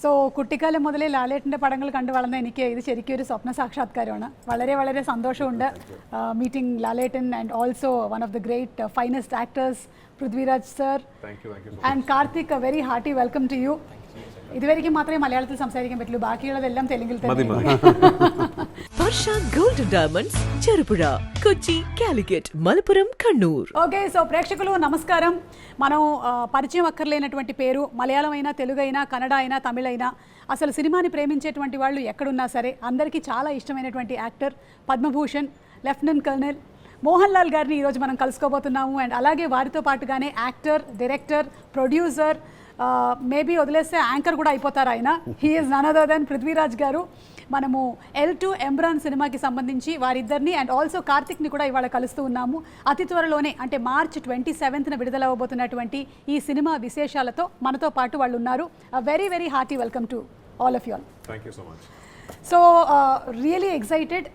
So കുട്ടിക്കാലം മുതലേ ലാലേട്ടൻ്റെ പടങ്ങൾ കണ്ടു വളർന്ന എനിക്ക് ഇത് ശരിക്കും ഒരു സ്വപ്ന സാക്ഷാത്കാരമാണ്. വളരെ വളരെ സന്തോഷമുണ്ട് meeting Lalettan and also one of the great finest actors Prithviraj sir and Karthik. A very hearty welcome to you. ഇതുവരെയ്ക്കും മാത്രമേ മലയാളത്തിൽ സംസാരിക്കാൻ പറ്റുള്ളൂ, ബാക്കിയുള്ളതെല്ലാം തെലുങ്കിൽ തന്നെ. Varsha gold diamonds Cherupuzha, Kochi, Calicut, Malappuram, Kannur. Okay, so ప్రేక్షకులు నమస్కారం. మనం పరిచయం అక్కర్లేనటువంటి పేరు మలయాళం అయినా, తెలుగు అయినా, కన్నడ అయినా, తమిళ అయినా, అసలు సినిమాని ప్రేమించేటువంటి వాళ్ళు ఎక్కడున్నా సరే అందరికీ చాలా ఇష్టమైనటువంటి actor Padma Bhushan lieutenant colonel Mohanlal గారిని ఈరోజు మనం కలుసుకోబోతున్నాము. అండ్ అలాగే వారితో పాటుగానే యాక్టర్, డైరెక్టర్, ప్రొడ్యూసర్, మేబీ వదిలేస్తే యాంకర్ కూడా అయిపోతారు ఆయన. He is none other than Prithviraj garu. మనము L2 ఎంపురాన్ సినిమాకి సంబంధించి వారిద్దరిని అండ్ ఆల్సో కార్తిక్ని కూడా ఇవాళ కలుస్తూ ఉన్నాము. అతి త్వరలోనే అంటే మార్చ్ 27న విడుదల అవబోతున్నటువంటి ఈ సినిమా విశేషాలతో మనతో పాటు వాళ్ళు ఉన్నారు. Very very hearty welcome to all of you all. Thank you so much. So really excited.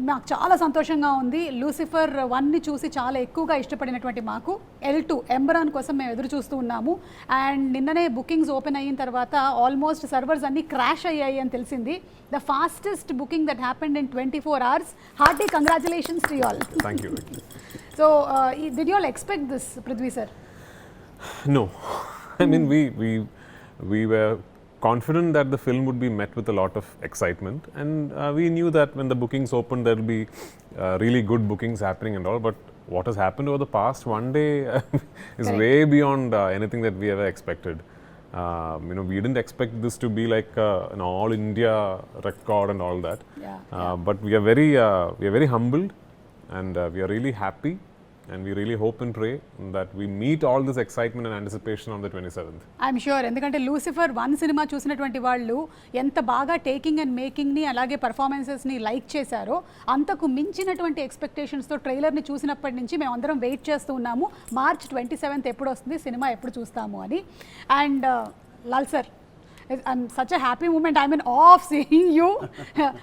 నాకు చాలా సంతోషంగా ఉంది. లూసిఫర్ 1ని చూసి చాలా ఎక్కువగా ఇష్టపడినటువంటి మాకు L2 ఎంబరాన్ కోసం మేము ఎదురు చూస్తూ ఉన్నాము. అండ్ నిన్ననే బుకింగ్స్ ఓపెన్ అయిన తర్వాత ఆల్మోస్ట్ సర్వర్స్ అన్నీ క్రాష్ అయ్యాయి అని తెలిసింది. The fastest booking that happened in 24 hours. Hearty congratulations to you all. Thank you. So did you all expect this, Prithvi sir? No, I mean we were confident that the film would be met with a lot of excitement, and we knew that when the bookings opened there will be really good bookings happening and all, but what has happened over the past one day is Correct. way beyond anything that we ever expected. We didn't expect this to be like an all India record and all that. But we are very humbled, and we are really happy, and we really hope and pray that we meet all this excitement and anticipation on the 27th. I'm sure. ఎందుకంటే Lucifer 1 cinema చూసినటువంటి వాళ్ళు ఎంత బాగా taking and మేకింగ్ని అలాగే పర్ఫార్మెన్సెస్ని like చేశారో అంతకు మించినటువంటి ఎక్స్పెక్టేషన్స్తో ట్రైలర్ని చూసినప్పటి నుంచి మేము అందరం వెయిట్ చేస్తూ ఉన్నాము. మార్చ్ 27th ఎప్పుడు వస్తుంది సినిమా, ఎప్పుడు చూస్తాము అని. And Lal sir, I'm such a happy moment. I'm in awe of seeing you.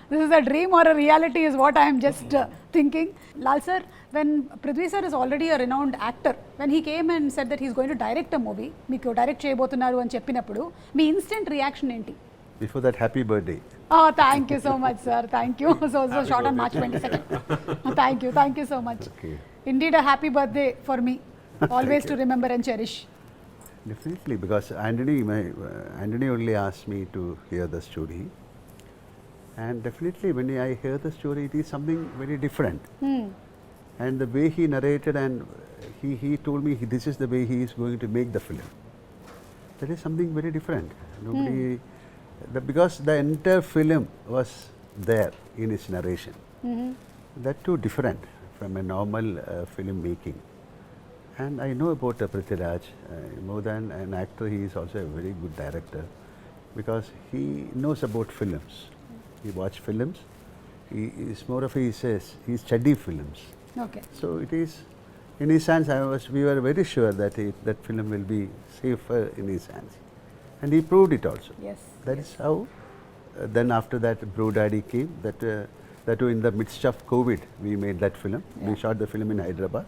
This is a dream or a reality is what I am just thinking. Lal sir, when Prithvi sir is already a renowned actor, when he came and said that he is going to direct a movie, meeku direct cheyabothunnaru అని చెప్పినప్పుడు మీ instant reaction ఏంటి? Before that, happy birthday. Oh, thank you so much, sir. Thank you. So short on March 22nd. Thank you so much. Okay. Indeed a happy birthday for me. Always to remember and cherish. Definitely, because Anthony only asked me to hear the story, and definitely when I hear the story, it is something very different. And the way he narrated, and he told me this is the way he is going to make the film. That is something very different. Nobody, because the entire film was there in his narration. That too different from a normal film making. And I know about Prithviraj, more than an actor, he is also a very good director, because he knows about films. He watches films. He is more of he study films. Okay. So it is in his hands. We were very sure that that film will be safer in his hands, and he proved it also. Yes. That is how. Then after that, Bro Daddy came. That in the midst of COVID, we made that film. We shot the film in Hyderabad,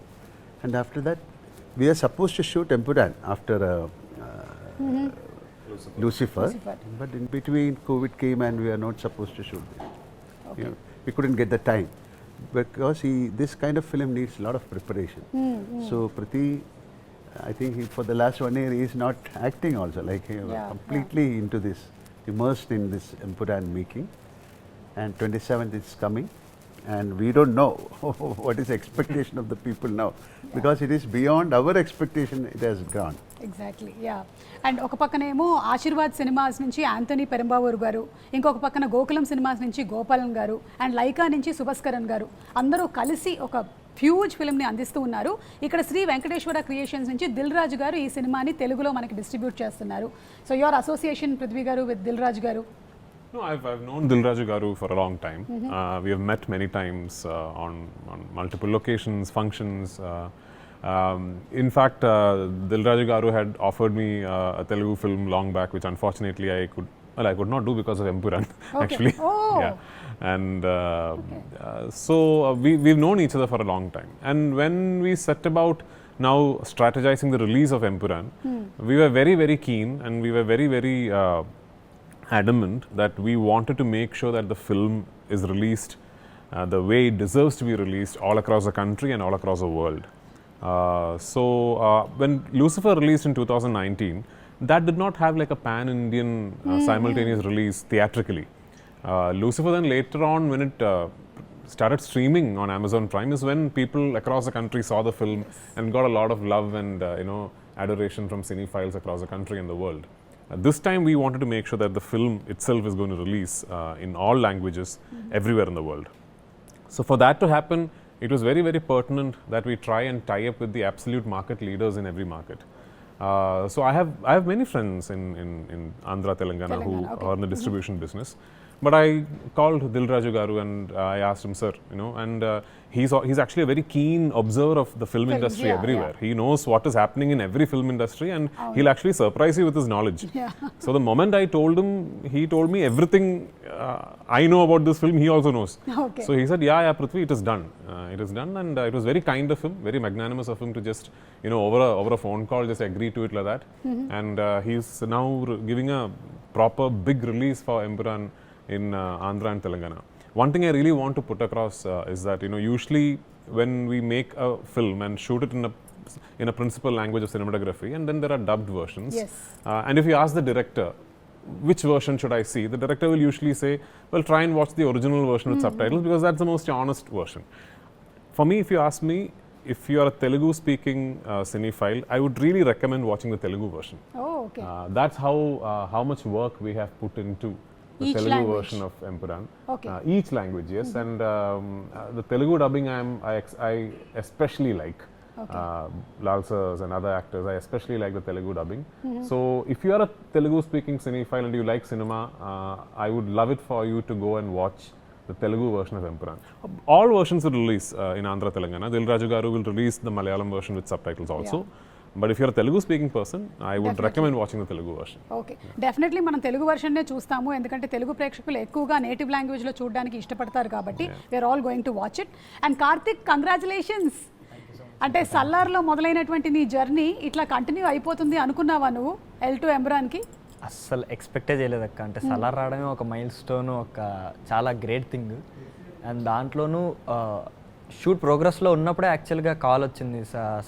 and after that, we are supposed to shoot Empuraan after Lucifer, but in between COVID came and we are not supposed to shoot this. Okay. We couldn't get the time, because this kind of film needs a lot of preparation. So Prithvi, I think for the last 1 year he is not acting also, like he was completely into this, immersed in this Empuraan making, and 27th is coming. And we don't know what is expectation of the people now, because it is beyond our expectation. It has gone. Exactly, yeah. And ఒక పక్కనేమో Aashirvaad cinemas నుంచి Anthony పెరంబావూర్ గారు, ఇంకొక పక్కన Gokulam cinemas నుంచి గోపాలన్ గారు, and Lyca నుంచి సుభస్కరన్ గారు అందరూ కలిసి ఒక హ్యూజ్ ఫిల్మ్ని అందిస్తూ ఉన్నారు. ఇక్కడ శ్రీ వెంకటేశ్వర క్రియేషన్స్ నుంచి దిల్ రాజు గారు ఈ సినిమాని తెలుగులో మనకి డిస్ట్రిబ్యూట్ చేస్తున్నారు. సో యువర్ అసోసియేషన్ పృథ్వీ గారు విత్ దిల్ రాజు గారు? No, I've known Dilraju Garu for a long time. We have met many times on multiple locations, functions. In fact, Dilraju Garu had offered me a Telugu film long back, which unfortunately I could not do because of Empuraan. Okay. Actually. Oh. Yeah. And so we've known each other for a long time. And when we set about now strategizing the release of Empuraan, we were very, very keen, and we were very, very adamant that we wanted to make sure that the film is released the way it deserves to be released all across the country and all across the world. So when Lucifer released in 2019, that did not have like a pan-Indian simultaneous release theatrically. Lucifer then later on, when it started streaming on Amazon Prime, is when people across the country saw the film and got a lot of love and adoration from cinephiles across the country and the world. This time we wanted to make sure that the film itself is going to release in all languages everywhere in the world. So for that to happen, it was very, very pertinent that we try and tie up with the absolute market leaders in every market. So I have many friends in Andhra, Telangana who are in the distribution business. But I called Dilraju Garu and I asked him, sir, and he's actually a very keen observer of the film industry everywhere. He knows what is happening in every film industry, and he'll actually surprise you with his knowledge. So the moment I told him, he told me everything I know about this film, he also knows. So he said, yeah, Prithvi, it is done. It is done, and it was very kind of him, very magnanimous of him to just, over a phone call, just agree to it like that. And he's now giving a proper big release for Empuraan in Andhra and Telangana. One thing I really want to put across is that usually when we make a film and shoot it in a principal language of cinematography, and then there are dubbed versions. And if you ask the director, which version should I see? The director will usually say, well, try and watch the original version with subtitles, because that's the most honest version. For me, if you ask me, if you are a Telugu speaking cinephile, I would really recommend watching the Telugu version. That's how much work we have put into the each Telugu language. version of Empuraan. Each language, yes. And the Telugu dubbing I especially like. Lal sirs and other actors, I especially like the Telugu dubbing. So if you are a Telugu speaking cinephile and you like cinema, I would love it for you to go and watch the Telugu version of Empuraan. All versions will release in Andhra, Telangana. Dilraju Garu will release the Malayalam version with subtitles also. But if you're a Telugu speaking person, I would recommend watching the Telugu version. Definitely మనం తెలుగు వర్షన్నే చూస్తాము, ఎందుకంటే తెలుగు ప్రేక్షకులు ఎక్కువగా native లాంగ్వేజ్లో చూడడానికి ఇష్టపడతారు కాబట్టి we're all going to watch it. And Karthik, congratulations. అంటే సల్లార్లో మొదలైనటువంటి నీ జర్నీ ఇట్లా కంటిన్యూ అయిపోతుంది అనుకున్నావా నువ్వు L2 ఎంబురాన్కి? అస్సలు ఎక్స్పెక్టే చేయలేదు అక్క. అంటే సలార్ రావడమే ఒక మైల్ స్టోన్, ఒక చాలా గ్రేట్ థింగ్. అండ్ దాంట్లోనూ షూట్ ప్రోగ్రెస్లో ఉన్నప్పుడే యాక్చువల్గా కాల్ వచ్చింది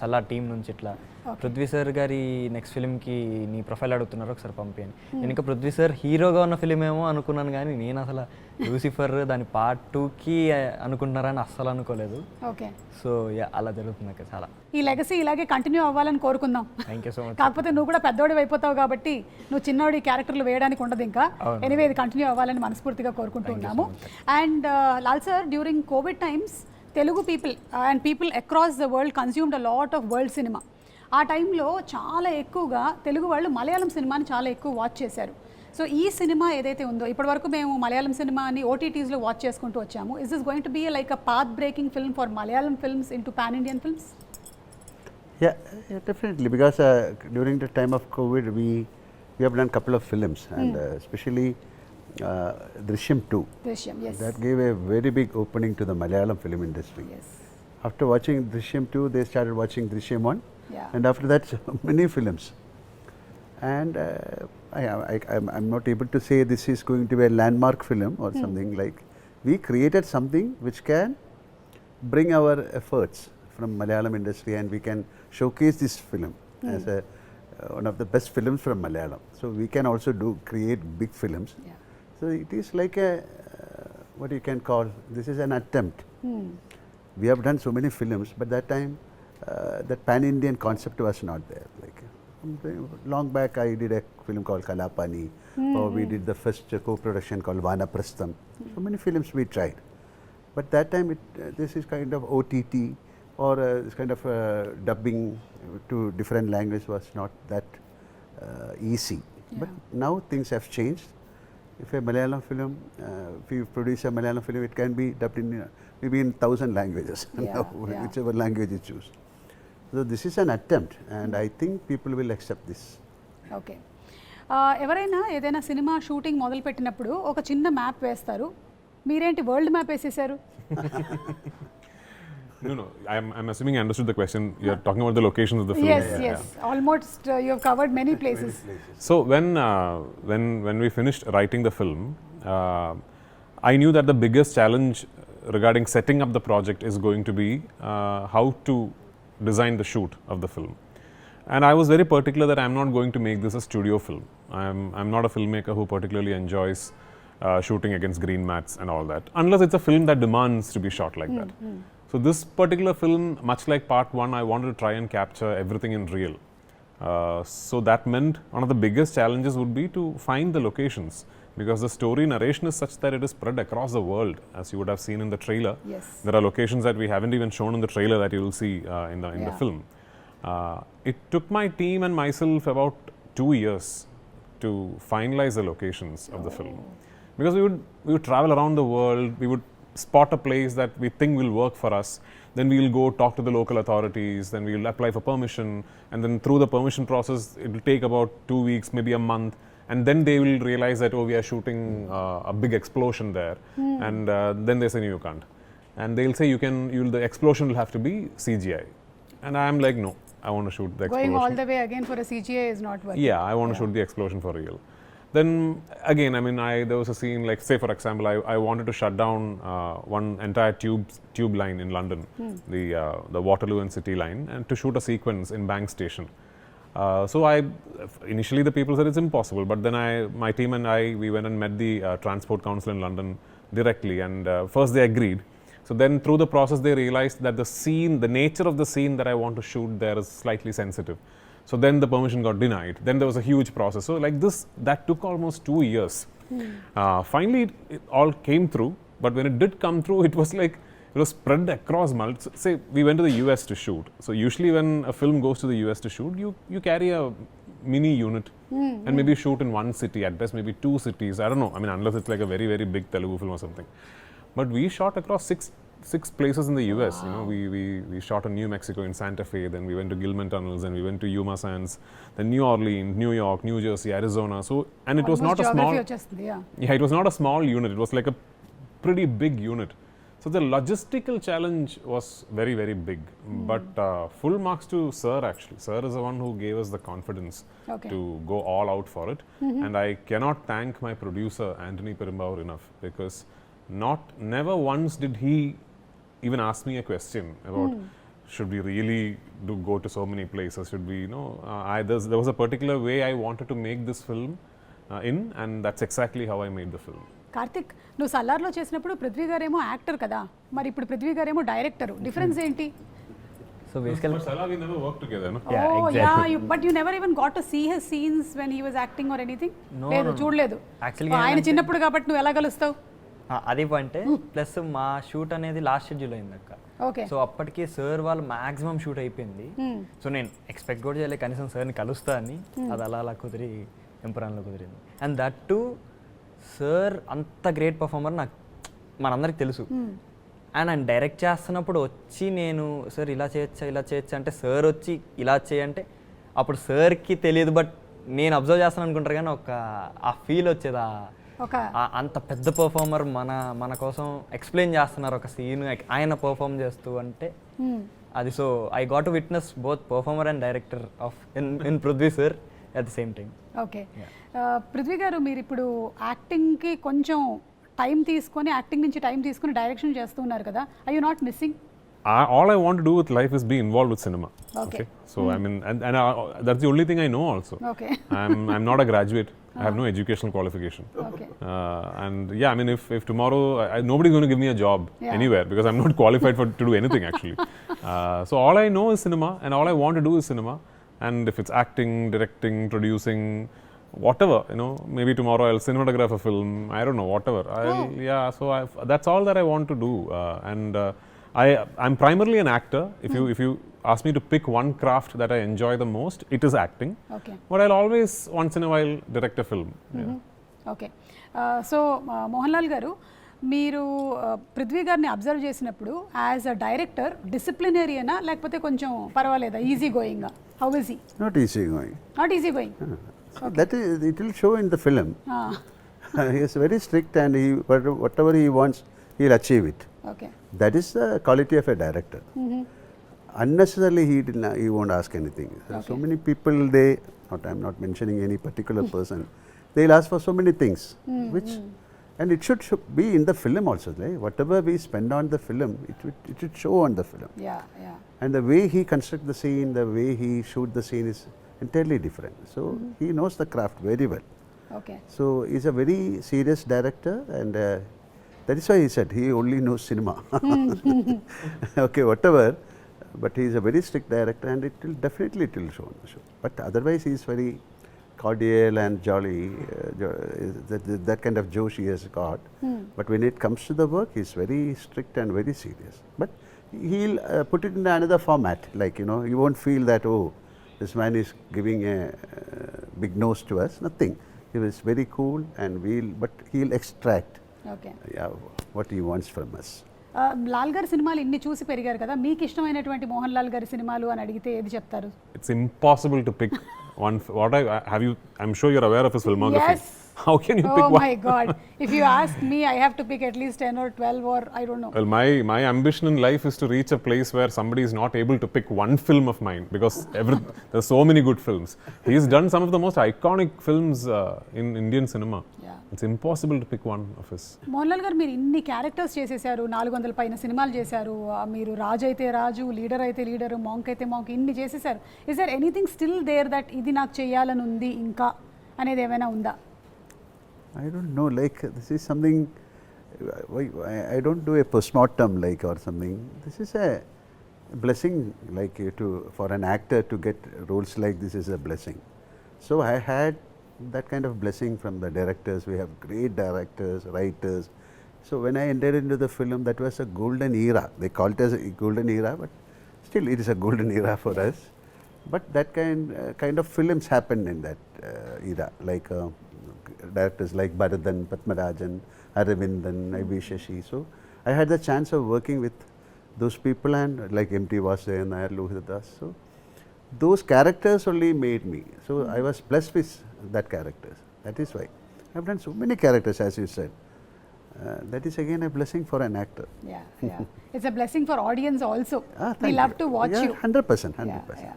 సలార్ టీం నుంచి, ఇట్లా పృథ్వీ సార్ గారి నెక్స్ట్ ఫిల్మ్కి నీ ప్రొఫైల్ అడుగుతున్నారు, ఒకసారి పంపించండి. నేను ఇంకా పృథ్వీ సార్ హీరోగా ఉన్న ఫిలిం ఏమో అనుకున్నాను, కానీ నేను అసలు లూసిఫర్ దాని పార్ట్ 2కి అనుకుంటున్నారని అస్సలు అనుకోలేదు. సో అలా జరుగుతుంది అక్క. చాలా ఈ లెగసీ ఇలాగే కంటిన్యూ అవ్వాలని కోరుకుందాం. Thank you so much. కాకపోతే నువ్వు కూడా పెద్దోడి అయిపోతావు కాబట్టి నువ్వు చిన్నోడి క్యారెక్టర్లు వేయడానికి ఉండదు ఇంకా. ఎనీవే ఇది కంటిన్యూ అవ్వాలని మనస్ఫూర్తిగా కోరుకుంటున్నాము. And Lal sir, during Covid times Telugu people and people across the world consumed a lot of world cinema. ఆ టైంలో చాలా ఎక్కువగా తెలుగు వాళ్ళు మలయాళం సినిమాని చాలా ఎక్కువ వాచ్ చేశారు. సో ఈ సినిమా ఏదైతే ఉందో, ఇప్పటివరకు మేము మలయాళం సినిమాని ఓటీటీస్లో వాచ్ చేసుకుంటూ వచ్చాము. Is this going to be like a path breaking film for Malayalam films into pan Indian films? Yeah, definitely, because during the time of COVID, we have done a couple of films, and especially Drishyam 2. Drishyam, yes. That gave a very big opening to the Malayalam film industry. Yes. After watching Drishyam 2, they started watching Drishyam 1. And after that, many films. And I'm not able to say this is going to be a landmark film or something like. We created something which can bring our efforts from Malayalam industry, and we can showcase this film as one of the best films from Malayalam. So we can also create big films. So it is like a what you can call, this is an attempt. We have done so many films, but that time that pan-Indian concept was not there. Like long back, I did a film called Kalapani, or we did the first co-production called Vanaprastham. So many films we tried, but that time this is kind of OTT or this kind of dubbing to different languages was not that easy. But now things have changed. If a Malayalam film, if you produce a Malayalam film, it can be dubbed in maybe in 1,000 languages, whichever language you choose. So this is an attempt, and I think people will accept this. Okay. ఎవరైనా ఏదైనా cinema shooting మొదలు పెట్టినప్పుడు ఒక చిన్న map వేస్తారు, మీరేంటి world map వేసేసారు? No. I'm assuming I understood the question. You're talking about the locations of the film. Yes. Almost you have covered many places. So when we finished writing the film, I knew that the biggest challenge regarding setting up the project is going to be how to design the shoot of the film. And I was very particular that I'm not going to make this a studio film. I'm not a filmmaker who particularly enjoys shooting against green mats and all that, unless it's a film that demands to be shot like that. So this particular film, much like part 1, I wanted to try and capture everything in real. So that meant one of the biggest challenges would be to find the locations, because the story narration is such that it is spread across the world, as you would have seen in the trailer. Yes. There are locations that we haven't even shown in the trailer that you will see in the film. It took my team and myself about 2 years to finalize the locations of the film, because we would travel around the world. We would spot a place that we think will work for us, then we will go talk to the local authorities, then we will apply for permission, and then through the permission process it will take about 2 weeks, maybe a month, and then they will realize that, oh, we are shooting a big explosion there, and then they say, no, you can't, and they'll say the explosion will have to be CGI, and I am like, no, I want to shoot the explosion. Going all the way again for a CGI is not worth it. Yeah, I want to shoot the explosion for real. Then again, I mean, there was a scene, like, say for example, I wanted to shut down one entire tube line in London, the Waterloo and City line, and to shoot a sequence in Bank Station. So initially the people said it's impossible, but then my team and we went and met the Transport Council in London directly, and first they agreed. So then through the process they realized that the nature of the scene that I want to shoot there is slightly sensitive. So then the permission got denied. Then there was a huge process. So like this, that took almost 2 years. Finally, it all came through. But when it did come through, it was like, it was spread across say we went to the US to shoot. So usually when a film goes to the US to shoot, you carry a mini unit and maybe shoot in one city, at best maybe 2 cities. I don't know. I mean, unless it's like a very, very big Telugu film or something. But we shot across six places in the US. Wow. You know, we shot in New Mexico in Santa Fe, then we went to Gilman Tunnels, and we went to Yuma Sands, then New Orleans, New York, New Jersey, Arizona. So, and it was not a small. Yeah, it was not a small unit. It was like a pretty big unit. So the logistical challenge was very, very big. But full marks to Sir actually. Sir is the one who gave us the confidence to go all out for it. And I cannot thank my producer ANTI-PIRACY enough, because never once did he even ask me a question about should we really go to so many places, should we, there was a particular way I wanted to make this film and that's exactly how I made the film. Karthik, నువ్వు సల్లార్లో చేసినప్పుడు పృథ్వీ గారేమో actor కదా, మరి ఇప్పుడు పృథ్వీ గారేమో director, difference ఏంటి? So basically, but Salah, we never worked together, no? Yeah, exactly. But you never even got to see his scenes when he was acting or anything? No, చూడలేదు. Actually, ఆయన చిన్నప్పుడు కాబట్టి నువ్వు ఎలా కలుస్తావు? అది పాయింట్. ప్లస్ మా shoot అనేది last schedule అయింది అక్క. ఓకే. సో అప్పటికి సార్ వాళ్ళు మాక్సిమం షూట్ అయిపోయింది. సో నేను ఎక్స్పెక్ట్ కూడా చేయలేదు కనీసం సార్ని కలుస్తా అని. అది అలా కుదిరి ఎంపురాన్లో కుదిరింది. అండ్ దట్ టు సార్ అంత గ్రేట్ పర్ఫార్మర్ మనందరికి తెలుసు. అండ్ ఆయన డైరెక్ట్ చేస్తున్నప్పుడు వచ్చి నేను సార్ ఇలా చేయొచ్చా అంటే సార్ వచ్చి ఇలా చేయంటే అప్పుడు సార్కి తెలియదు, బట్ నేను అబ్జర్వ్ చేస్తాను అనుకుంటారు, కానీ ఆ ఫీల్ వచ్చేది. అంత పెద్ద పర్ఫార్మర్ మన కోసం ఎక్స్ప్లెయిన్ చేస్తున్నారు ఒక సీన్ ఆయన పర్ఫార్మ్ చేస్తూ అంటే అది. So I got to witness both performer and director of in Prithvi sir at the same time. Okay, Prithvi గారు, మీరు ఇప్పుడు యాక్టింగ్కి కొంచెం టైం తీసుకొని, యాక్టింగ్ నుంచి టైం తీసుకొని డైరెక్షన్ చేస్తున్నారు కదా, I you not missing? All I want to do with life is be involved with cinema. Okay. So I mean, and that's the only thing I know also. Okay. I'm not a graduate. I have no educational qualification. Okay. And yeah, I mean, if tomorrow nobody's going to give me a job anywhere, because I'm not qualified to do anything actually. So all I know is cinema, and all I want to do is cinema. And if it's acting, directing, producing, whatever, maybe tomorrow I'll cinematograph a film. I don't know, whatever. So that's all that I want to do. I'm primarily an actor. If you ask me to pick one craft that I enjoy the most, it is acting. Okay. But I'll always once in a while direct a film. Okay. So Mohanlal garu, మీరు పృథ్వీ గారిని observe చేసినప్పుడు as a director డిసిప్లినరీనా లేకపోతే కొంచెం పర్వాలేదా, easy going? How is he? Not easy going. Not easy going. That is, it will show in the film. He is very strict, and whatever he wants, he'll achieve it. Okay. That is the quality of a director. Unnecessarily he won't ask anything. So many people, I'm not mentioning any particular person, they'll ask for so many things, and it should be in the film also. Right? Whatever we spend on the film, it should show on the film. Yeah. And the way he constructs the scene, the way he shoots the scene is entirely different. So he knows the craft very well. Okay. So he's a very serious director, and that is why he said he only knows cinema. Okay, whatever, but he is a very strict director, and it will definitely show on the show. But otherwise, he is very cordial and jolly. That kind of josh he has got. But when it comes to the work, he is very strict and very serious. But he'll put it in another format. Like, you won't feel that, oh, this man is giving a big nose to us. Nothing. He was very cool, and but he'll extract what he wants from us. Lal గారి సినిమాలు ఇన్ని చూసి పెరిగారు కదా, మీకు ఇష్టమైనటువంటి మోహన్ లాల్ గారి సినిమాలు అని అడిగితే ఏది చెప్తారు? It's impossible to pick one. I'm sure you're aware of his filmography. Yes. How can you pick one? Oh my God! If you ask me, I have to pick at least 10 or 12 or I don't know. Well, my ambition in life is to reach a place where somebody is not able to pick one film of mine, because there's so many good films. He's done some of the most iconic films in Indian cinema. Yeah. It's impossible to pick one of his. Mohanlal గారు మీరు ఇన్ని characters చేసేసారు, 400 పైన సినిమాలు చేశారు, మీరు రాజు అయితే రాజు, లీడర్ అయితే లీడర్, మాంక్ అయితే మాంక్, ఇన్ని చేసేసారు. Is there anything still there that ఇది నాకు చేయాలని ఉంది ఇంకా అనేది ఏమైనా ఉందా? I don't know, like this is something, I don't do a postmortem like or something. This is a blessing, like for an actor to get roles like this is a blessing. So I had that kind of blessing from the directors. We have great directors, writers. So when I entered into the film, that was a golden era. They call it as a golden era, but still it is a golden era for us. But that kind of films happened in that era, like directors like Bharadan, Padmarajan, Aravindan, I.B. Shashi. So I had the chance of working with those people, and like M.T. Vasudevan Nair, Lohitadas. So those characters only made me. So I was blessed with that characters. That is why I have done so many characters, as you said. That is again a blessing for an actor. Yeah. It's a blessing for audience also. We thank love you. to watch you. 100%.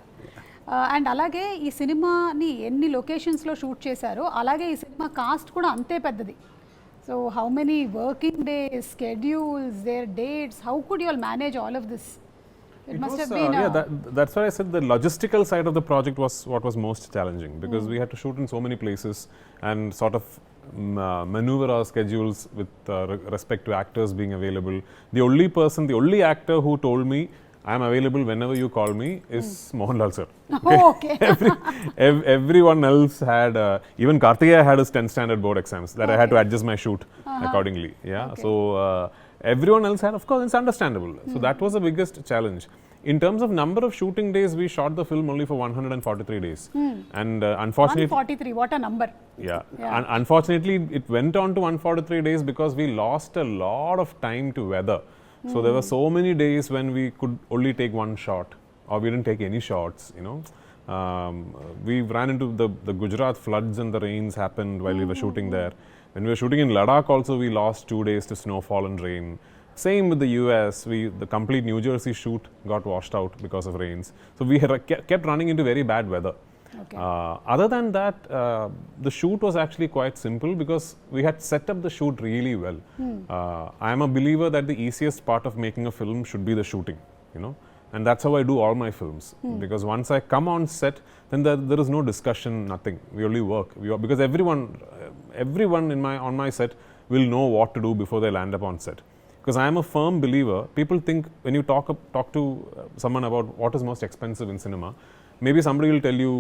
And అలాగే ఈ సినిమాని ఎన్ని లొకేషన్స్లో shoot చేశారో అలాగే ఈ cinema cost కూడా అంతే పెద్దది. So how many working days, schedules, their dates, how could you all manage all of this? It must have been that's why I said the logistical side of the project was what was most challenging, because we had to shoot in so many places and sort of maneuver our schedules with respect to actors being available. The only actor who told me I am available whenever you call me is Mohanlal sir. Oh, okay. Everyone else had, even Karthikeya had his 10th standard board exams that I had to adjust my shoot accordingly. Yeah, so everyone else had, of course, it's understandable. So that was the biggest challenge. In terms of number of shooting days, we shot the film only for 143 days. And unfortunately... 143, what a number. Yeah. And unfortunately, it went on to 143 days because we lost a lot of time to weather. So there were so many days when we could only take one shot, or we didn't take any shots, we ran into the Gujarat floods, and the rains happened while we were shooting there. When we were shooting in Ladakh also, we lost 2 days to snowfall and rain. Same with the US, the complete New Jersey shoot got washed out because of rains. So we kept running into very bad weather. Okay. Other than that, the shoot was actually quite simple because we had set up the shoot really well. I am a believer that the easiest part of making a film should be the shooting, and that's how I do all my films. Because once I come on set, then there is no discussion, nothing. We only work. Because everyone on my set will know what to do before they land up on set. Because I am a firm believer. People think when you talk to someone about what is most expensive in cinema, maybe somebody will tell you,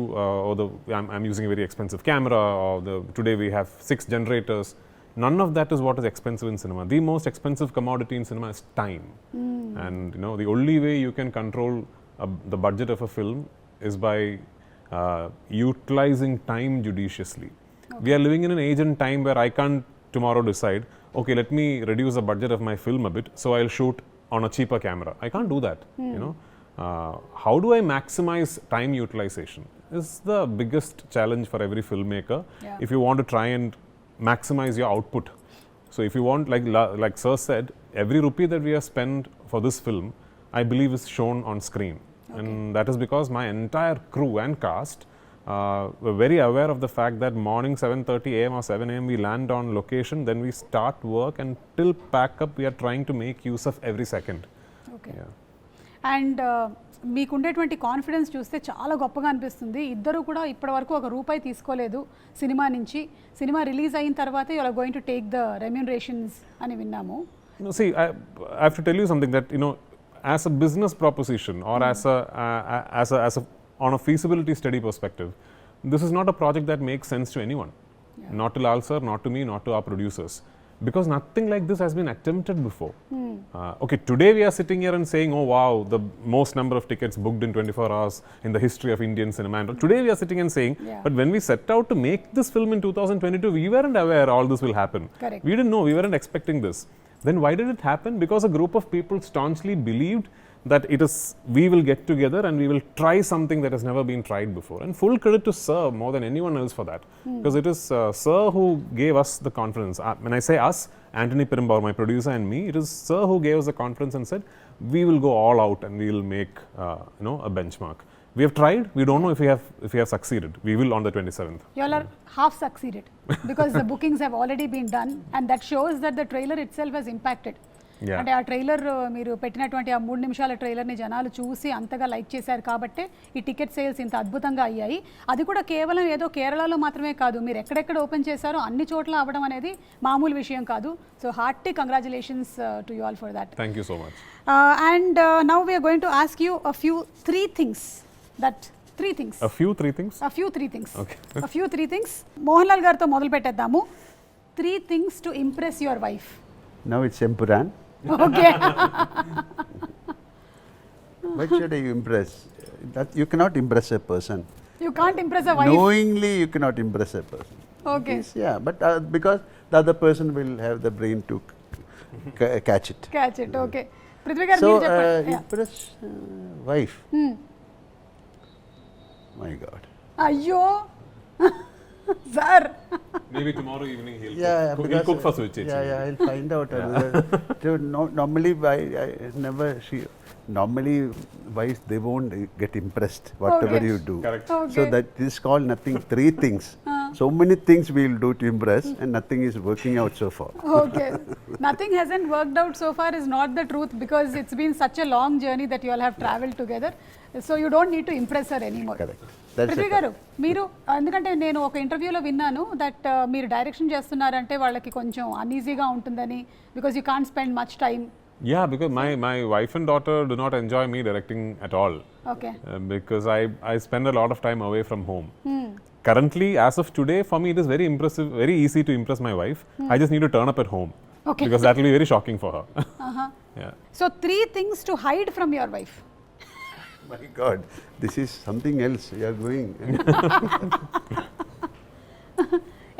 I'm using a very expensive camera, or today we have 6 generators. None of that is what is expensive in cinema. The most expensive commodity in cinema is time. And the only way you can control the budget of a film is by utilizing time judiciously. Okay. We are living in an age and time where I can't tomorrow decide, okay, let me reduce the budget of my film a bit, so I'll shoot on a cheaper camera. I can't do that. How do I maximize time utilization is the biggest challenge for every filmmaker if you want to try and maximize your output. So if you want, like Sir said, every rupee that we have spent for this film, I believe is shown on screen. And that is because my entire crew and cast were very aware of the fact that morning 7:30 a.m. or 7 a.m. we land on location, then we start work, and till pack up we are trying to make use of every second. Okay Yeah. And మీకుండేటువంటి confidence చూస్తే చాలా గొప్పగా అనిపిస్తుంది. ఇద్దరు కూడా ఇప్పటివరకు ఒక రూపాయి తీసుకోలేదు సినిమా నుంచి. సినిమా రిలీజ్ అయిన తర్వాత you are going to take the remunerations అని విన్నాము. No, see, I have to tell you something that, you know, as a business proposition or as a on a feasibility study perspective, this is not a project that makes sense to anyone. Yeah. Not to Lal sir, not to me, not to our producers. Because nothing like this has been attempted before. Okay, today we are sitting here and saying, oh wow, the most number of tickets booked in 24 hours in the history of Indian cinema. And today we are sitting and saying, Yeah. but when we set out to make this film in 2022, we weren't aware all this will happen. Correct. We didn't know, we weren't expecting this. Then why did it happen? Because a group of people staunchly believed that we will get together and we will try something that has never been tried before. And full credit to Sir more than anyone else for that. Because it is Sir who gave us the confidence. When I say us, Anthony Pirambar, my producer, and me, it is Sir who gave us the confidence and said, we will go all out and we will make a benchmark. We have tried. We don't know if we have succeeded. We will on the 27th. You all are half succeeded because the bookings have already been done, and that shows that the trailer itself has impacted. Yeah. అంటే ఆ trailer మీరు పెట్టినటువంటి ఆ 3 నిమిషాల ట్రైలర్ని జనాలు చూసి అంతగా like చేశారు కాబట్టి ఈ టికెట్ సేల్స్ ఇంత అద్భుతంగా అయ్యాయి. అది కూడా కేవలం ఏదో కేరళలో మాత్రమే కాదు, మీరు ఎక్కడెక్కడ ఓపెన్ చేశారో అన్ని చోట్ల అవ్వడం అనేది మామూలు విషయం కాదు. So hearty congratulations to you all for that. Thank you so much. And now we are going to ask you a few three things. A few three things? Okay. A few three things. Mohanlal గారితో మొదలు పెట్టేద్దాము. 3 things to impress your wife. Now it's Empuraan. Okay. Why should I impress? That you cannot impress a person. You can't impress a wife. Knowingly, you cannot impress a person. Okay. Yes, yeah, but because the other person will have the brain to catch it. Catch it. Okay. Prithvi garu So, meer cheppandi. impress wife. My God. Ayyo. Sir. Maybe tomorrow evening he'll Because, cook for Switch. Yeah, I'll find out. So normally, normally wives, they won't get impressed whatever Okay. you do. Correct. Okay. So that is called nothing. 3 things. So many things we will do to impress, and nothing is working out so far. Okay. Nothing hasn't worked out so far is not the truth, because it's been such a long journey that you all have traveled together. So you don't need to impress her anymore. Correct. That's Prithvi it. గారు, మీరు ఎందుకంటే నేను ఒక ఇంటర్వ్యూలో విన్నాను that మీరు direction చేస్తున్నారంటే వాళ్ళకి కొంచెం అన్ఈజీగా ఉంటుందని, because you can't spend much time. Yeah, because my wife and daughter do not enjoy me directing at all. Okay. Because I spend a lot of time away from home. Currently, as of today, for me it is very easy to impress my wife. I just need to turn up at home. Okay. Because that will be very shocking for her. Yeah. So 3 things to hide from your wife. My God, this is something else we are going.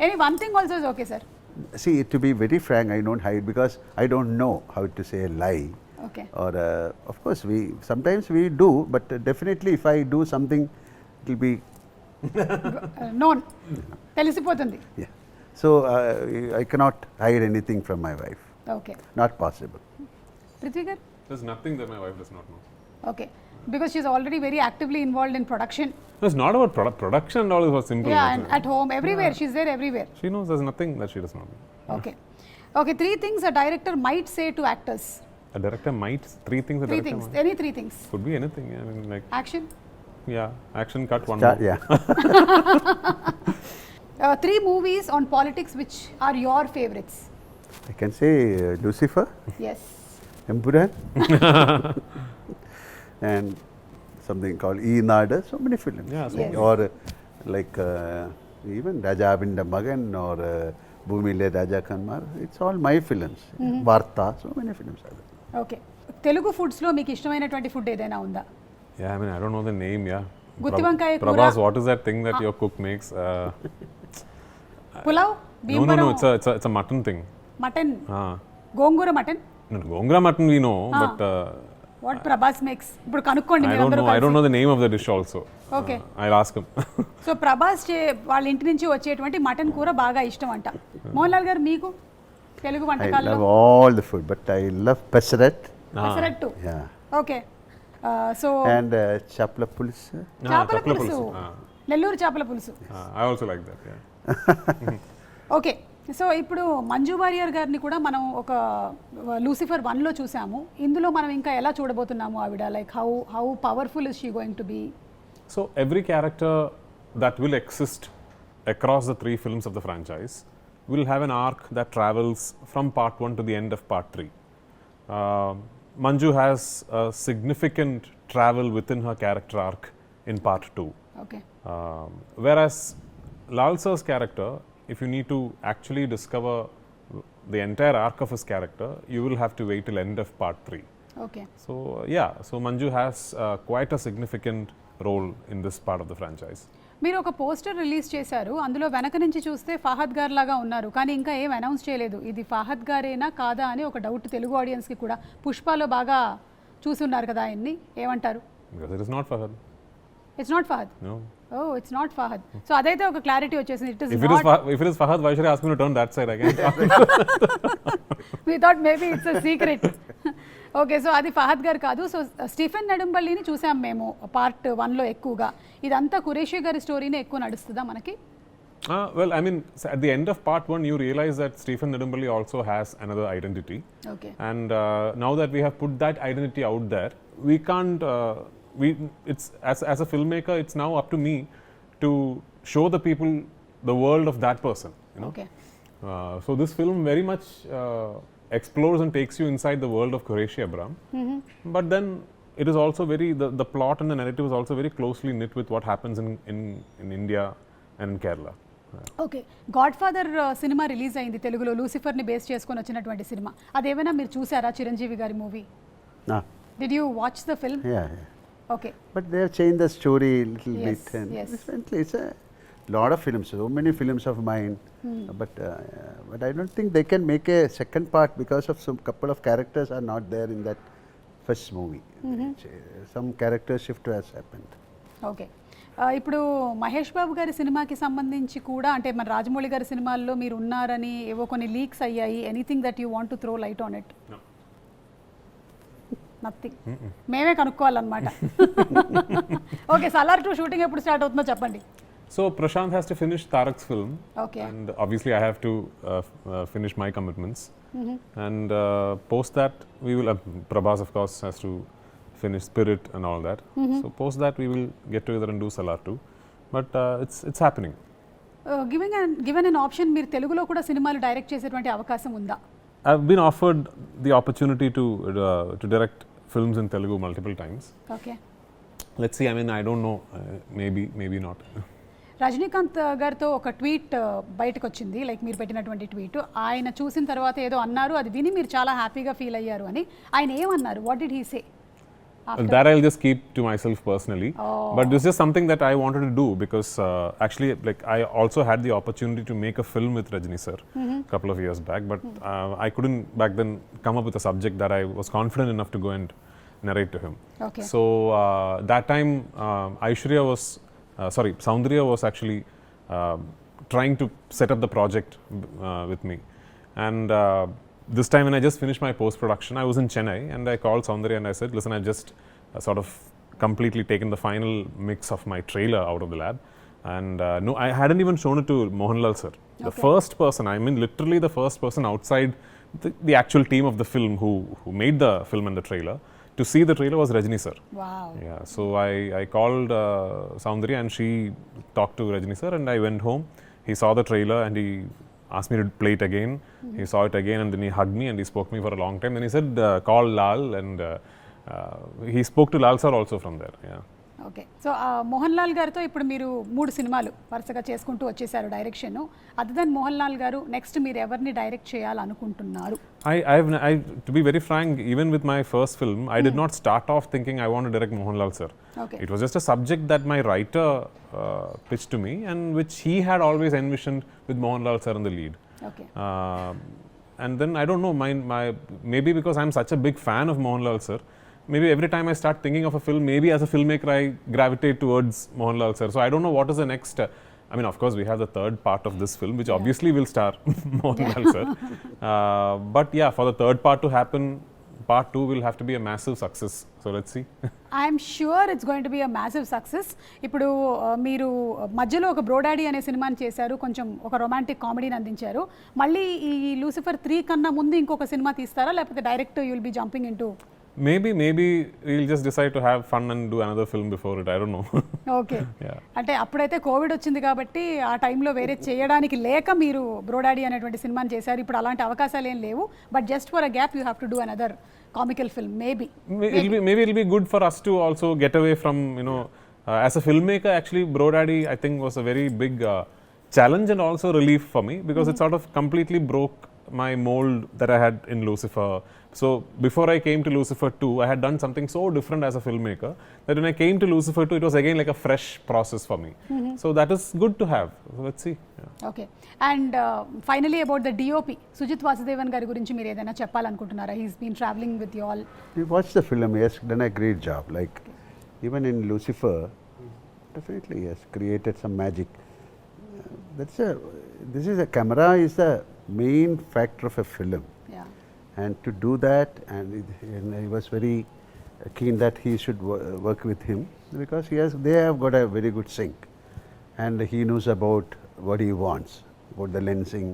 Any one thing also is okay, sir. See, to be very frank, I don't hide because I don't know how to say a lie. Okay. Or of course sometimes we do, but definitely if I do something, it will be known తెలిసిపోతుంది. yeah. So I cannot hide anything from my wife. Okay. Not possible. Prithvi గారు. There's nothing that my wife does not know. Okay. Because she's already very actively involved in production. No, it's not about production and all, is about simple. Yeah, and at home, everywhere. She's there everywhere. She knows there's nothing that she does not know. Okay. Okay, 3 things a director might say to actors. A director might, 3 things a 3 director things. might. Any 3 things. Could be anything. I mean, like, Action. yeah, action cut, one Start, more. yeah. 3 movies on politics which are your favorites. I can say Lucifer, Yes. Empuraan, and something called E. Nada, so many films. Yeah, so Yes. Or like even Raja Abinda Magan or Bhumile Raja Kanmar, it's all my films. Varta, so many films are there. Okay. Telugu foods లో మీకు ఇష్టమైనటువంటి food ఏదైనా ఉందా? Yeah, I mean, I don't know the name, yeah. Gutti vankai kura. Prabhas, what is that thing that your cook makes? Pulao, No, Bhimavaram, it's a mutton thing. Mutton, Ah. Gongura mutton. No, Gongra mutton we know, but what Prabhas makes? ఇప్పుడు కనుక్కోండి I మీరు don't అందరూ know. I don't కలిసి. know the name of the dish also. Okay. I'll ask him. So Prabhas వాళ్ళ ఇంటి నుంచి వచ్చేటువంటి mutton కూర బాగా ఇష్టం అంట. మోహన్లాల్ గారు మీకు? తెలుగు I వంటకాల్లో love all the food, but I love pesarat. Pesarattu. Yeah. Okay, so And chapla pulse. చేపల పులుసు, నెల్లూరు చేపల పులుసు. I also like that, yeah. Okay, so ఇప్పుడు మంజు వారియర్ గారిని కూడా మనం ఒక లూసిఫర్ 1లో చూసాము. ఇందులో మనం ఇంకా ఎలా చూడబోతున్నాము ఆవిడ, like how powerful is she going to be? So every character that will exist across the 3 films of the franchise will have an arc that travels from part 1 to the end of part 3. Manju has a significant travel within her character arc in part 2. Okay, Whereas Lal sir's character, if you need to actually discover the entire arc of his character, you will have to wait till end of part 3. Okay. So yeah, so Manju has quite a significant role in this part of the franchise. మీరు ఒక poster release చేశారు, అందులో వెనక నుంచి చూస్తే ఫహద్ గారు లాగా ఉన్నారు, కానీ ఇంకా ఏం అనౌన్స్ చేయలేదు. ఇది ఫహద్ గారేనా కాదా అని ఒక డౌట్ తెలుగు ఆడియన్స్కి కూడా. పుష్పలో బాగా చూస్తున్నారు కదా ఆయన్ని, ఏమంటారు? Because it is not Fahad. It's not Fahad. No. Oh, it's not Fahad. So అదైతే ఒక క్లారిటీ వచ్చేసింది. It is If it is Fahad, why should I ask me to turn that side again? We thought maybe it's a secret. Okay, so అది ఫహద్ గారు కాదు. So Stephen నెడుంబల్లిని చూసాం మేము part 1లో ఎక్కువగా. ఇదంతా ఖురేషీ గారి స్టోరీనే ఎక్కువ నడుస్తుందా మనకి? Well, I mean, at the end of part 1, you realize that Stephen Nedumballi also has another identity. Okay, And now that we have put that identity out there, we can't. It's as a filmmaker, it's now up to me to show the people the world of that person. You know. Okay. So this film very much explores and takes you inside the world of Qureshi Abram. But then it is also the plot and the narrative is also very closely knit with what happens in India and in Kerala. Okay, God father cinema release అయింది తెలుగులో, లూసిఫర్ని base చేసుకొని వచ్చినటువంటి cinema. అదేమైనా మీరు చూసారా, చిరంజీవి గారి movie? No. Did you watch the film? Yeah. Okay. But they have changed the story a little Yes, bit. And yes. differently. It's a lot of films, so many films of mine. But I don't think they can make a second part because of some couple of characters are not there in that first movie. Some character shift has happened. Okay, ఇప్పుడు మహేష్ బాబు గారి సినిమాకి సంబంధించి కూడా, అంటే మన రాజమౌళి గారి సినిమాల్లో మీరు ఉన్నారని ఏవో కొన్ని లీక్స్ అయ్యాయి. Anything that you want to throw light on it? No. Nothing. మేమే కనుక్కోవాలన్నమాట. ఓకే, సలార్ 2 షూటింగ్ ఎప్పుడు స్టార్ట్ అవుతుందో చెప్పండి. So Prashant has to finish Tarak's film. Okay. And obviously I have to finish my commitments. And post that we will, Prabhas of course has to finish Spirit and all that. So post that we will get together and do Salar 2. But it's happening. Given an option, మీరు తెలుగులో కూడా సినిమాలు direct చేసేటువంటి అవకాశం ఉందా? I've been offered the opportunity to direct films in Telugu multiple times. Okay. Let's see, I mean, I don't know, maybe not. Rajinikanth గారితో ఒక tweet బయటకు వచ్చింది, లైక్ మీరు పెట్టినటువంటి ట్వీట్. ఆయన చూసిన తర్వాత ఏదో అన్నారు, అది విని మీరు చాలా హ్యాపీగా ఫీల్ అయ్యారు అని. ఆయన ఏమన్నారు? What did he say? That I'll just keep to myself personally. But this is something that I wanted to do because actually, like, I also had the opportunity to make a film with Rajni sir a couple of years back, but I couldn't back then come up with a subject that I was confident enough to go and narrate to him. Okay. So that time, Soundarya was actually trying to set up the project with me, and this time when I just finished my post-production, I was in Chennai and I called Soundarya and I said, listen, I've just sort of completely taken the final mix of my trailer out of the lab, and no, I hadn't even shown it to Mohanlal sir. The first person, I mean literally the first person outside the actual team of the film who made the film and the trailer to see the trailer was Rajni sir. Wow. Yeah, so I called Soundarya and she talked to Rajni sir and I went home. He saw the trailer and he asked me to play it again. He saw it again and then he hugged me and he spoke to me for a long time. Then he said, call Lal, and he spoke to Lal sir also from there. Yeah. Okay, so Mohan Lal గారితో ఇప్పుడు మీరు 3 సినిమాలు వరుసగా చేసుకుంటూ వచ్చేసారు direction. Other then Mohan Lal garu, next మీరు ఎవరిని direct చేయాలనుకుంటున్నారు? To be very frank, even with my first film, I did not start off thinking I want to direct Mohanlal sir. Okay. It was just a subject that my writer pitched to me and which he had always envisioned with Mohanlal sir in the lead. Okay. And then I don't know, maybe because I'm such a big fan of Mohanlal sir, maybe every time I start thinking of a film, maybe as a filmmaker I gravitate towards Mohanlal sir. So I don't know what is the next I mean, of course, we have the third part of this film, which obviously will star Mohanlal sir. But yeah, for the third part to happen, part 2 will have to be a massive success. So let's see. I'm sure it's going to be a massive success. ఇప్పుడు మీరు మధ్యలో ఒక బ్రోడాడీ అనే సినిమాని చేశారు, కొంచెం ఒక romantic కామెడీని అందించారు. మళ్ళీ ఈ లూసిఫర్ 3 కన్నా ముందు ఇంకొక సినిమా తీస్తారా, లేకపోతే direct you will be jumping in to? Maybe we'll just decide to have fun and do another film before it. I don't know. Okay. అంటే అప్పుడైతే కోవిడ్ వచ్చింది కాబట్టి ఆ టైంలో వేరే చేయడానికి లేక మీరు బ్రోడాడీ అనేటువంటి సినిమాని చేశారు. ఇప్పుడు అలాంటి అవకాశాలు ఏం లేవు. But just for a gap you have to do another comical film, maybe it'll be good for us to also get away from, as a filmmaker, actually Brodaddy I think was a very big challenge and also relief for me, because it sort of completely broke my mold that I had in Lucifer. So before I came to Lucifer 2, I had done something so different as a filmmaker that when I came to Lucifer 2, it was again like a fresh process for me. So that is good to have. So let's see. Okay. And finally about the DOP, Sujit Vasudevan గారి గురించి మీరు ఏదైనా చెప్పాలనుకుంటున్నారా? He's been traveling with you all. We watched the film, he has done a great job. Like even in Lucifer, definitely he has created some magic. Camera is the main factor of a film. And to do that, and he was very keen that he should work with him, because they have got a very good sync, and he knows about what he wants, about the lensing,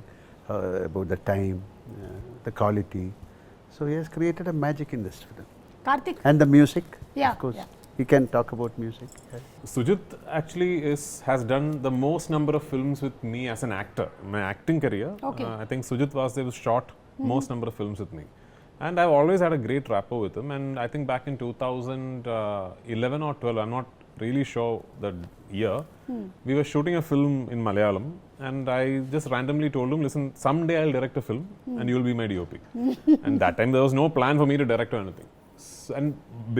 about the time, the quality. So he has created a magic in this film. Karthik. And the music, Yeah, of course. yeah. He can talk about music. Sujit actually has done the most number of films with me as an actor. My acting career, Okay. I think Sujit Vasudev shot most number of films with me. And I've always had a great rapport with him. And I think back in 2011 or 12, I'm not really sure the year, we were shooting a film in Malayalam. And I just randomly told him, listen, someday I'll direct a film and you'll be my DOP. And that time there was no plan for me to direct or anything. And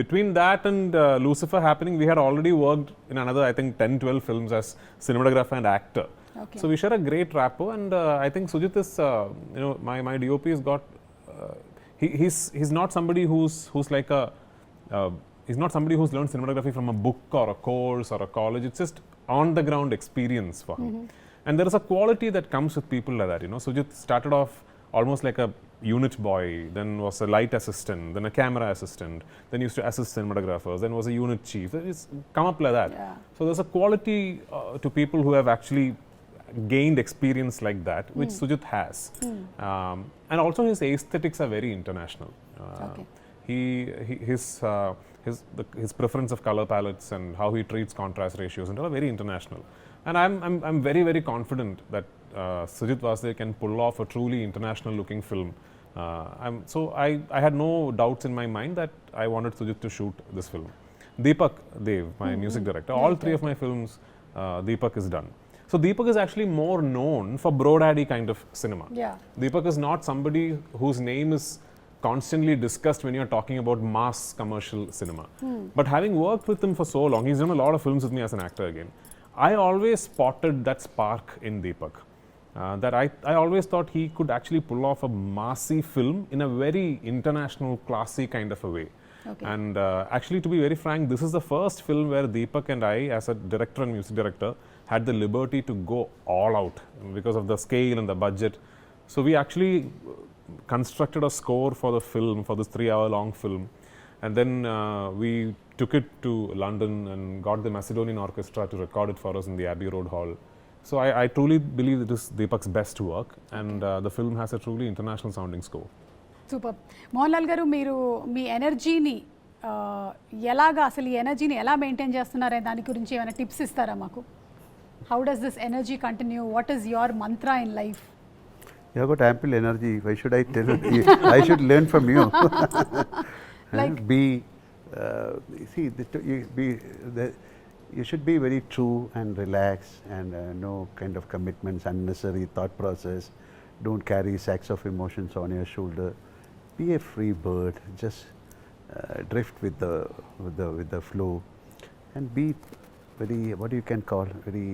between that and Lucifer happening, we had already worked in another, I think, 10-12 films as cinematographer and actor. Okay. So we share a great rapport, and I think Sujit is, my DOP has got, he's not somebody who's like he's not somebody who's learned cinematography from a book or a course or a college. It's just on the ground experience for him. And there is a quality that comes with people like that. Sujit started off almost like a unit boy, then was a light assistant, then a camera assistant, then used to assist cinematographers, then was a unit chief. It's come up like that. Yeah. So there's a quality to people who have actually gained experience like that, which Sujit has. And also his aesthetics are very international. Okay. His preference of color palettes and how he treats contrast ratios and all are very international. And I'm very, very confident that Sujit Vasudev can pull off a truly international looking film. I had no doubts in my mind that I wanted Sujit to shoot this film. Deepak Dev, my music director, all 3 of my films, Deepak is done. So Deepak is actually more known for Brodaddy kind of cinema. Yeah. Deepak is not somebody whose name is constantly discussed when you're talking about mass commercial cinema. But having worked with him for so long, he's done a lot of films with me as an actor again. I always spotted that spark in Deepak. That I always thought he could actually pull off a massy film in a very international, classy kind of a way. Okay. And actually, to be very frank, this is the first film where Deepak and I, as a director and music director, had the liberty to go all out because of the scale and the budget. So we actually constructed a score for the film, for this 3-hour-long film. And then we took it to London and got the Macedonian Orchestra to record it for us in the Abbey Road Hall. So I truly believe it is Deepak's best work, and the film has a truly international sounding score. Super. Mohanlal గారు, మీరు మీ ఎనర్జీని అసలు ఈ ఎనర్జీని ఎలా maintain చేస్తున్నారనే దాని గురించి ఏమైనా టిప్స్ ఇస్తారా మాకు? How does this energy continue? What is your mantra in life? You have got ample energy. Why should I tell you? I should learn from you. Like you should be very true and relaxed, and no kind of commitments, unnecessary thought process. Don't carry sacks of emotions on your shoulder. Be a free bird. Just drift with the flow, and be very, what you can call very.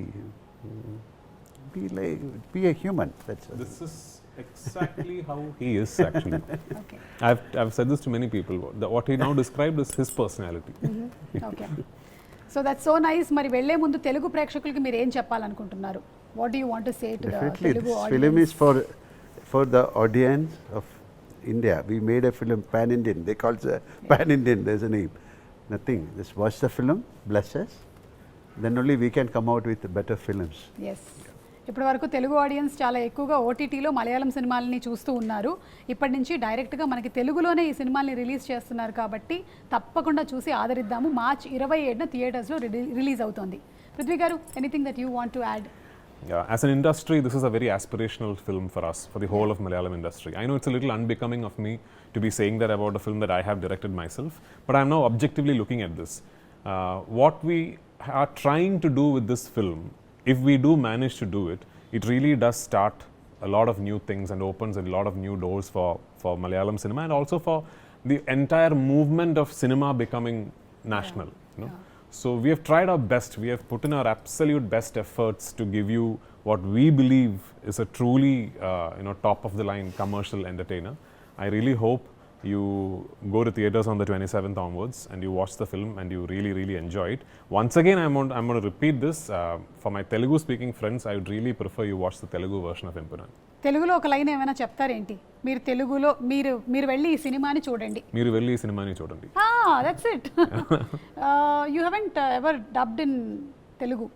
Be a human. That's This is exactly how he is actually. Okay. I've said this to many people. What he now described is his personality. Okay. So that's so nice. మరి వెళ్లే ముందు తెలుగు ప్రేక్షకులకి మీరు ఏం చెప్పాలనుకుంటున్నారు? What do you want to say to the Definitely, Telugu this audience? film is for the audience of India. We made a film pan-Indian. They call it pan-Indian. There's a name. Nothing. Just watch the film, bless us. Then only we can come out with better films. Yes, ఇప్పటి వరకు Telugu audience చాలా ఎక్కువగా ఓటీటీలో మలయాళం సినిమాలని చూస్తూ ఉన్నారు. ఇప్పటి నుంచి డైరెక్ట్గా మనకి తెలుగులోనే ఈ సినిమాల్ని రిలీజ్ చేస్తున్నారు కాబట్టి తప్పకుండా చూసి ఆదరిద్దాము. మార్చ్ 27న థియేటర్స్లో రిలీజ్ అవుతోంది. పృథ్వీ గారు, anything that you want to add? Yeah, as an industry, this is a very aspirational film for us, for the whole of Malayalam industry. I know it's a little unbecoming of me to be saying that about a film that I have directed myself, but I'm now objectively looking at this. What we are trying to do with this film, if we do manage to do it, it really does start a lot of new things and opens a lot of new doors for Malayalam cinema and also for the entire movement of cinema becoming national. You know? So we have tried our best. We have put in our absolute best efforts to give you what we believe is a truly, top of the line commercial entertainer. I really hope you go to theaters on the 27th onwards and you watch the film and you really, really enjoy it. Once again, I'm going to repeat this. For my Telugu speaking friends, I would really prefer you watch the Telugu version of Empuraan. తెలుగులో ఒక line ఏమైనా చెప్తారేంటి? మీరు తెలుగులో మీరు వెళ్ళి ఈ సినిమాని చూడండి. మీరు వెళ్ళి ఈ సినిమాని చూడండి. That's it. You haven't ever dubbed in Telugu?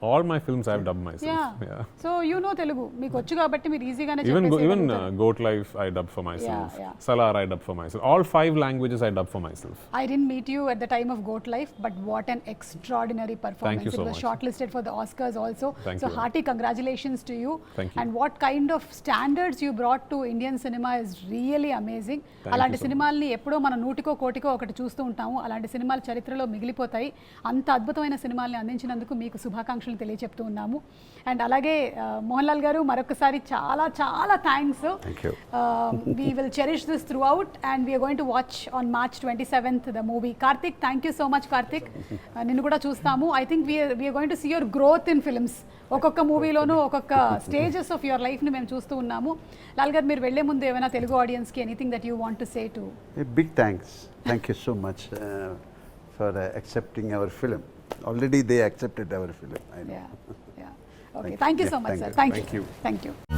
All my films I have dubbed myself. Yeah. So you know Telugu. మీకు వచ్చు కాబట్టి మీరు ఈజీగానే Even Goat Life I dubbed for myself. Yeah. Salar I dubbed for myself. All 5 languages I dubbed for myself. I didn't meet you at the time of Goat Life, but what an extraordinary performance. Thank you so It was much. shortlisted for the Oscars also. Thank So you. hearty congratulations to you. Thank you. And what kind of standards you brought to Indian cinema is really amazing. అలాంటి సినిమాల్ని ఎప్పుడో మన నూటికో కోటికో ఒకటి చూస్తూ ఉంటాము. అలాంటి సినిమాలు చరిత్రలో మిగిలిపోతాయి. అంత అద్భుతమైన సినిమాల్ని అందించినందుకు మీకు శుభాకాంక్షలు తెలియజెప్తూ ఉన్నాము. అండ్ అలాగే మోహన్ లాల్ గారు, మరొకసారి చాలా చాలా thanks. We will cherish this throughout and we are going to watch on March 27th the movie. Karthik, thank you so much Karthik. నిన్ను కూడా చూస్తాము. I think we are going to see your growth in films. ఒక్కొక్క మూవీలోనూ ఒక్కొక్క stages of your లైఫ్ని మేము చూస్తూ ఉన్నాము. లాల్ గారు, మీరు వెళ్లే ముందు ఏమైనా తెలుగు ఆడియన్స్కి anything that you want to say to? Big thanks. Thank you so much for accepting our film. Already they accepted our film. I know. Yeah. Okay. Thank you so much, sir. Thank you. Thank you.